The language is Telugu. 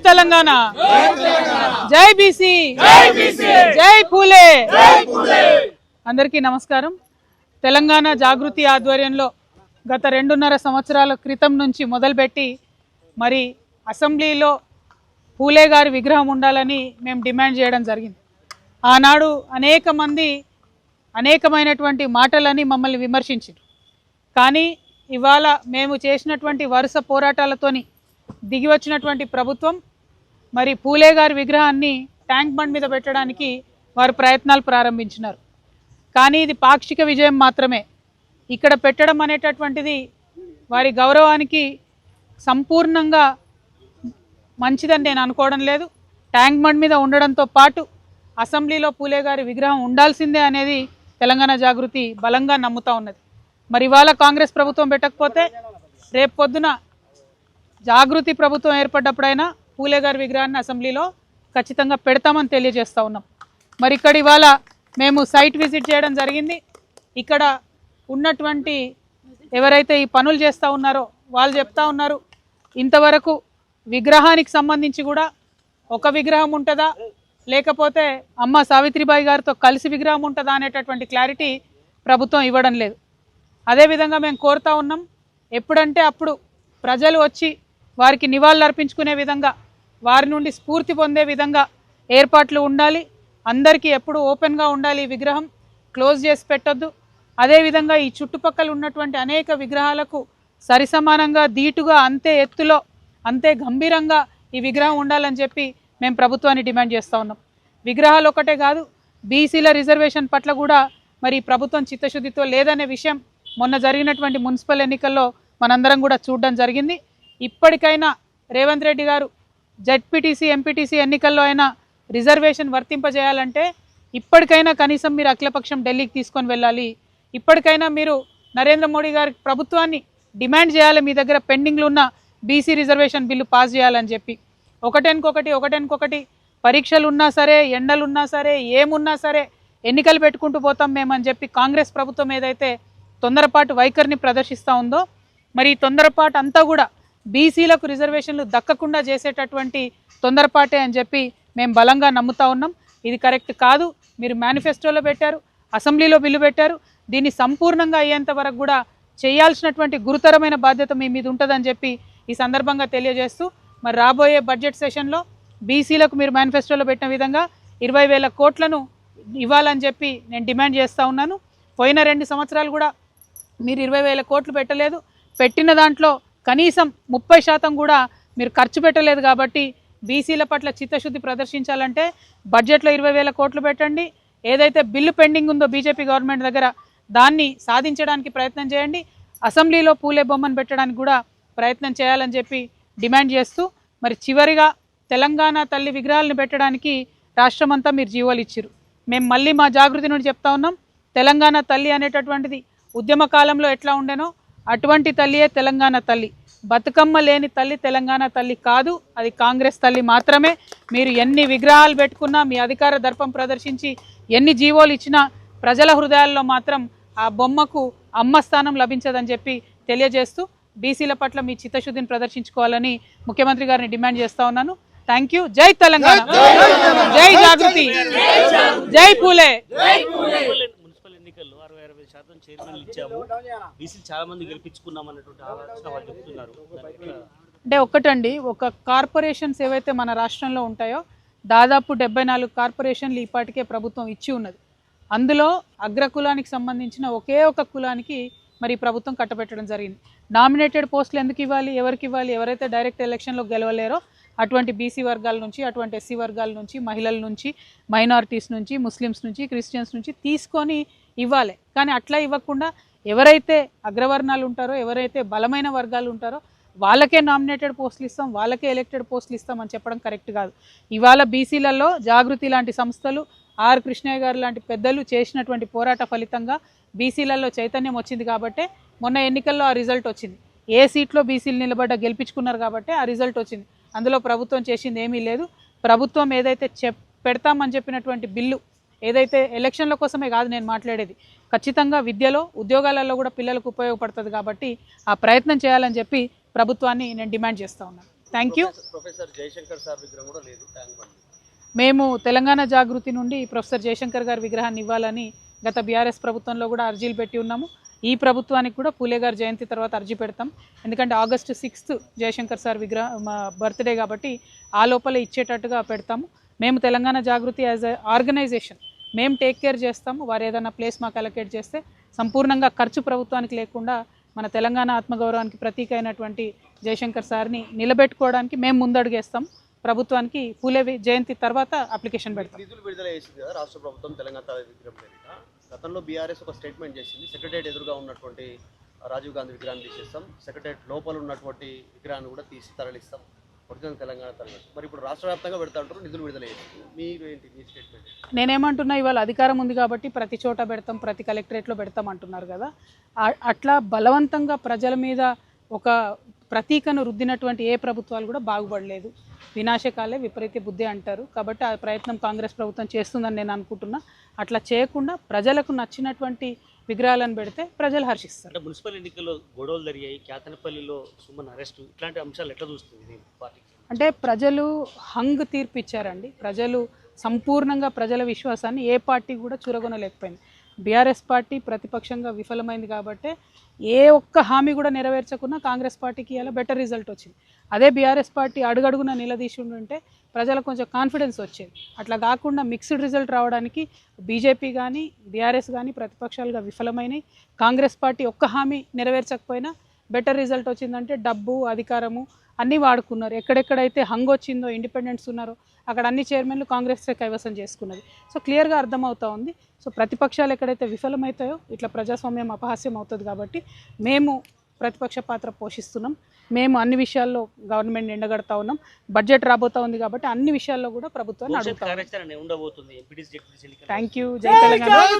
తెలంగాణ, జై బీసీ, జై పూలే. అందరికీ నమస్కారం. తెలంగాణ జాగృతి ఆధ్వర్యంలో గత 2.5 సంవత్సరాల క్రితం నుంచి మొదలుపెట్టి మరి అసెంబ్లీలో పూలే గారి విగ్రహం ఉండాలని మేము డిమాండ్ చేయడం జరిగింది. ఆనాడు అనేక మంది అనేకమైనటువంటి మాటలని మమ్మల్ని విమర్శించారు. కానీ ఇవాళ మేము చేసినటువంటి వరుస పోరాటాలతోని దిగి వచ్చినటువంటి ప్రభుత్వం మరి పూలే గారి విగ్రహాన్ని ట్యాంక్ బండ్ మీద పెట్టడానికి వారు ప్రయత్నాలు ప్రారంభించినారు. కానీ ఇది పాక్షిక విజయం మాత్రమే. ఇక్కడ పెట్టడం అనేటటువంటిది వారి గౌరవానికి సంపూర్ణంగా మంచిదని నేను అనుకోవడం లేదు. ట్యాంక్ బండ్ మీద ఉండడంతో పాటు అసెంబ్లీలో పూలే గారి విగ్రహం ఉండాల్సిందే అనేది తెలంగాణ జాగృతి బలంగా నమ్ముతూ ఉన్నది. మరి ఇవాళ కాంగ్రెస్ ప్రభుత్వం పెట్టకపోతే రేపు పొద్దున జాగృతి ప్రభుత్వం ఏర్పడ్డప్పుడైనా పూలే గారి విగ్రహాన్ని అసెంబ్లీలో ఖచ్చితంగా పెడతామని తెలియజేస్తూ ఉన్నాం. మరి ఇక్కడ ఇవాళ మేము సైట్ విజిట్ చేయడం జరిగింది. ఇక్కడ ఉన్నటువంటి ఎవరైతే ఈ పనులు చేస్తూ ఉన్నారో వాళ్ళు చెప్తా ఉన్నారు, ఇంతవరకు విగ్రహానికి సంబంధించి కూడా ఒక విగ్రహం ఉంటుందా లేకపోతే అమ్మ సావిత్రిబాయి గారితో కలిసి విగ్రహం ఉంటుందా అనేటటువంటి క్లారిటీ ప్రభుత్వం ఇవ్వడం లేదు. అదేవిధంగా మేము కోరుతా ఉన్నాం, ఎప్పుడంటే అప్పుడు ప్రజలు వచ్చి వారికి నివాళులు అర్పించుకునే విధంగా, వారి నుండి స్ఫూర్తి పొందే విధంగా ఏర్పాట్లు ఉండాలి. అందరికీ ఎప్పుడు ఓపెన్గా ఉండాలి. ఈ విగ్రహం క్లోజ్ చేసి పెట్టొద్దు. అదేవిధంగా ఈ చుట్టుపక్కల ఉన్నటువంటి అనేక విగ్రహాలకు సరిసమానంగా ధీటుగా అంతే ఎత్తులో అంతే గంభీరంగా ఈ విగ్రహం ఉండాలని చెప్పి మేము ప్రభుత్వాన్ని డిమాండ్ చేస్తూ ఉన్నాం. విగ్రహాలు ఒకటే కాదు, బీసీల రిజర్వేషన్ పట్ల కూడా మరి ప్రభుత్వం చిత్తశుద్ధితో లేదనే విషయం మొన్న జరిగినటువంటి మున్సిపల్ ఎన్నికల్లో మనందరం కూడా చూడడం జరిగింది. ఇప్పటికైనా రేవంత్ రెడ్డి గారు జెడ్పీటీసీ ఎంపీటీసీ ఎన్నికల్లో అయినా రిజర్వేషన్ వర్తింపజేయాలంటే ఇప్పటికైనా కనీసం మీరు అఖిలపక్షం ఢిల్లీకి తీసుకొని వెళ్ళాలి. ఇప్పటికైనా మీరు నరేంద్ర మోడీ గారి ప్రభుత్వాన్ని డిమాండ్ చేయాలి, మీ దగ్గర పెండింగ్లో ఉన్న బీసీ రిజర్వేషన్ బిల్లు పాస్ చేయాలని చెప్పి. ఒకటెనుకొకటి పరీక్షలు ఉన్నా సరే, ఎండలున్నా సరే, ఏమున్నా సరే ఎన్నికలు పెట్టుకుంటూ పోతాం మేమని చెప్పి కాంగ్రెస్ ప్రభుత్వం ఏదైతే తొందరపాటు వైఖరిని ప్రదర్శిస్తూ ఉందో, మరి ఈ తొందరపాటు అంతా కూడా బీసీలకు రిజర్వేషన్లు దక్కకుండా చేసేటటువంటి తొందరపాటే అని చెప్పి మేము బలంగా నమ్ముతా ఉన్నాం. ఇది కరెక్ట్ కాదు. మీరు మేనిఫెస్టోలో పెట్టారు, అసెంబ్లీలో బిల్లు పెట్టారు. దీన్ని సంపూర్ణంగా అయ్యేంత వరకు కూడా చేయాల్సినటువంటి గురుతరమైన బాధ్యత మీ మీద ఉంటుందని చెప్పి ఈ సందర్భంగా తెలియజేస్తూ, మరి రాబోయే బడ్జెట్ సెషన్లో బీసీలకు మీరు మేనిఫెస్టోలో పెట్టిన విధంగా 20,000 కోట్లను ఇవ్వాలని చెప్పి నేను డిమాండ్ చేస్తూ ఉన్నాను. పోయిన 2 సంవత్సరాలు కూడా మీరు 20,000 కోట్లు పెట్టలేదు. పెట్టిన దాంట్లో కనీసం 30% కూడా మీరు ఖర్చు పెట్టలేదు. కాబట్టి బీసీల పట్ల చిత్తశుద్ధి ప్రదర్శించాలంటే బడ్జెట్లో 20,000 కోట్లు పెట్టండి. ఏదైతే బిల్లు పెండింగ్ ఉందో బీజేపీ గవర్నమెంట్ దగ్గర దాన్ని సాధించడానికి ప్రయత్నం చేయండి. అసెంబ్లీలో పూలే బొమ్మను పెట్టడానికి కూడా ప్రయత్నం చేయాలని చెప్పి డిమాండ్ చేస్తూ, మరి చివరిగా తెలంగాణ తల్లి విగ్రహాలను పెట్టడానికి రాష్ట్రమంతా మీరు జీవోలు ఇచ్చిరు. మేము మళ్ళీ మా జాగృతి నుండి చెప్తా ఉన్నాం, తెలంగాణ తల్లి అనేటటువంటిది ఉద్యమ కాలంలో ఎట్లా ఉండేనో అటువంటి తల్లియే తెలంగాణ తల్లి. బతుకమ్మ లేని తల్లి తెలంగాణ తల్లి కాదు, అది కాంగ్రెస్ తల్లి మాత్రమే. మీరు ఎన్ని విగ్రహాలు పెట్టుకున్నా, మీ అధికార దర్పం ప్రదర్శించి ఎన్ని జీవోలు ఇచ్చినా ప్రజల హృదయాల్లో మాత్రం ఆ బొమ్మకు అమ్మ స్థానం లభించదని చెప్పి తెలియజేస్తూ, బీసీల పట్ల మీ చిత్తశుద్ధిని ప్రదర్శించుకోవాలని ముఖ్యమంత్రి గారిని డిమాండ్ చేస్తా ఉన్నాను. Thank you. జై తెలంగాణ, జై జాగృతి, జై పూలే. మున్సిపల్ ఎన్నికల్లో 60-65% చైర్మన్లు ఇచ్చాము, బీసీ చాలా మంది గెలిపించుకున్నాం అన్నటువంటి ఆలోచన వాళ్ళు చెప్తున్నారు. అంటే ఒక్కటండి, ఒక కార్పొరేషన్స్ ఏవైతే మన రాష్ట్రంలో ఉంటాయో దాదాపు 74 కార్పొరేషన్లు ఈపాటికే ప్రభుత్వం ఇచ్చి ఉన్నది. అందులో అగ్రకులానికి సంబంధించిన ఒకే ఒక కులానికి మరి ప్రభుత్వం కట్టబెట్టడం జరిగింది. నామినేటెడ్ పోస్టులు ఎందుకు ఇవ్వాలి, ఎవరికి ఇవ్వాలి? ఎవరైతే డైరెక్ట్ ఎలక్షన్లో గెలవలేరో అటువంటి బీసీ వర్గాల నుంచి, అటువంటి ఎస్సీ వర్గాల నుంచి, మహిళల నుంచి, మైనారిటీస్ నుంచి, ముస్లిమ్స్ నుంచి, క్రిస్టియన్స్ నుంచి తీసుకొని ఇవ్వాలి. కానీ అట్లా ఇవ్వకుండా ఎవరైతే అగ్రవర్ణాలు ఉంటారో, ఎవరైతే బలమైన వర్గాలు ఉంటారో వాళ్ళకే నామినేటెడ్ పోస్టులు ఇస్తాం, వాళ్ళకే ఎలక్టెడ్ పోస్టులు ఇస్తామని చెప్పడం కరెక్ట్ కాదు. ఇవాళ బీసీలలో జాగృతి లాంటి సంస్థలు, ఆర్ కృష్ణయ్య గారు లాంటి పెద్దలు చేసినటువంటి పోరాట ఫలితంగా బీసీలలో చైతన్యం వచ్చింది. కాబట్టే మొన్న ఎన్నికల్లో ఆ రిజల్ట్ వచ్చింది. ఏ సీట్లో బీసీలు నిలబడ్డ గెలిపించుకున్నారు కాబట్టి ఆ రిజల్ట్ వచ్చింది. అందులో ప్రభుత్వం చేసింది ఏమీ లేదు. ప్రభుత్వం ఏదైతే పెడతామని చెప్పినటువంటి బిల్లు ఏదైతే ఎలక్షన్ల కోసమే కాదు నేను మాట్లాడేది, ఖచ్చితంగా విద్యలో, ఉద్యోగాలలో కూడా పిల్లలకు ఉపయోగపడుతుంది. కాబట్టి ఆ ప్రయత్నం చేయాలని చెప్పి ప్రభుత్వాన్ని నేను డిమాండ్ చేస్తూ ఉన్నాను. Thank you. Professor Jayashankar sir విగ్రహం కూడా లేదు ట్యాంక్ బండ్. మేము తెలంగాణ జాగృతి నుండి ప్రొఫెసర్ జయశంకర్ గారి విగ్రహాన్ని ఇవ్వాలని గత బీఆర్ఎస్ ప్రభుత్వంలో కూడా అర్జీలు పెట్టి ఉన్నాము. ఈ ప్రభుత్వానికి కూడా పూలే గారి జయంతి తర్వాత అర్జీ పెడతాం. ఎందుకంటే August 6th Jayashankar sir birthday కాబట్టి ఆ లోపల ఇచ్చేటట్టుగా పెడతాము. మేము తెలంగాణ జాగృతి యాజ్ ఎ ఆర్గనైజేషన్ మేము టేక్ కేర్ చేస్తాము. వారు ఏదైనా ప్లేస్ మాకు అలొకేట్ చేస్తే సంపూర్ణంగా ఖర్చు ప్రభుత్వానికి లేకుండా మన తెలంగాణ ఆత్మగౌరవానికి ప్రతీక అయినటువంటి జయశంకర్ సార్ని నిలబెట్టుకోవడానికి మేము ముందడుగేస్తాం. ప్రభుత్వానికి పూలే జయంతి తర్వాత అప్లికేషన్ పెడతాం. నిధులు విడుదల చేసింది కదా రాష్ట్ర ప్రభుత్వం తెలంగాణ విగ్రహం పేరిట. గతంలో బీఆర్ఎస్ ఒక స్టేట్మెంట్ చేసింది, సెక్రటరియట్ ఎదురుగా ఉన్నటువంటి రాజీవ్ గాంధీ విగ్రహాన్ని తీసేస్తాం, సెక్రటరియట్ లోపల ఉన్నటువంటి విగ్రహాన్ని కూడా తీసి తరలిస్తాం, ఒరిజినల్ తెలంగాణ తరలిస్తాం. మరి ఇప్పుడు రాష్ట్ర వ్యాప్తంగా పెడతా ఉంటారు, నిధులు విడుదల చేసింది. మీరు ఏంటి మీ స్టేట్మెంట్? నేనేమంటున్నా, ఇవాళ అధికారం ఉంది కాబట్టి ప్రతి చోట పెడతాం, ప్రతి కలెక్టరేట్లో పెడతాం అంటున్నారు కదా. అట్లా బలవంతంగా ప్రజల మీద ఒక ప్రతీకను రుద్దినటువంటి ఏ ప్రభుత్వాలు కూడా బాగుపడలేదు. వినాశకాలే విపరీత బుద్ధి అంటారు. కాబట్టి ఆ ప్రయత్నం కాంగ్రెస్ ప్రభుత్వం చేస్తుందని నేను అనుకుంటున్నా. అట్లా చేయకుండా ప్రజలకు నచ్చినటువంటి విగ్రహాలను పెడితే ప్రజలు హర్షిస్తారు. అంటే మున్సిపల్ ఎన్నికల్లో గొడవలు జరిగాయి, కేతనపల్లిలో సుమన్ అరెస్టు, ఇట్లాంటి అంశాలు ఎట్లా చూస్తుంది పార్టీ? అంటే ప్రజలు హంగ్ తీర్పు ఇచ్చారండి. ప్రజలు సంపూర్ణంగా ప్రజల విశ్వాసాన్ని ఏ పార్టీ కూడా చూరగొనలేకపోయింది. బీఆర్ఎస్ పార్టీ ప్రతిపక్షంగా విఫలమైంది కాబట్టి ఏ ఒక్క హామీ కూడా నెరవేర్చకుండా కాంగ్రెస్ పార్టీకి ఇలా బెటర్ రిజల్ట్ వచ్చింది. అదే బీఆర్ఎస్ పార్టీ అడుగడుగున నిలదీసి ఉంటే ప్రజలకు కొంచెం కాన్ఫిడెన్స్ వచ్చేది. అట్లా కాకుండా మిక్స్డ్ రిజల్ట్ రావడానికి బీజేపీ కానీ బీఆర్ఎస్ కానీ ప్రతిపక్షాలుగా విఫలమైనవి. కాంగ్రెస్ పార్టీ ఒక్క హామీ నెరవేర్చకపోయినా బెటర్ రిజల్ట్ వచ్చిందంటే డబ్బు అధికారము అన్నీ వాడుకున్నారు. ఎక్కడెక్కడైతే హంగ్ వచ్చిందో, ఇండిపెండెంట్స్ ఉన్నారో అక్కడ అన్ని చైర్మన్లు కాంగ్రెస్ కైవసం చేసుకున్నది. సో క్లియర్గా అర్థమవుతూ ఉంది. సో ప్రతిపక్షాలు ఎక్కడైతే విఫలమవుతాయో ఇట్లా ప్రజాస్వామ్యం అపహాస్యం అవుతుంది. కాబట్టి మేము ప్రతిపక్ష పాత్ర పోషిస్తున్నాం. మేము అన్ని విషయాల్లో గవర్నమెంట్ ఎండగడతా ఉన్నాం. బడ్జెట్ రాబోతా ఉంది కాబట్టి అన్ని విషయాల్లో కూడా ప్రభుత్వాన్ని అడుగుతాం. కార్యాచరణ ఉండబోతుంది. Thank you. జై తెలంగాణ.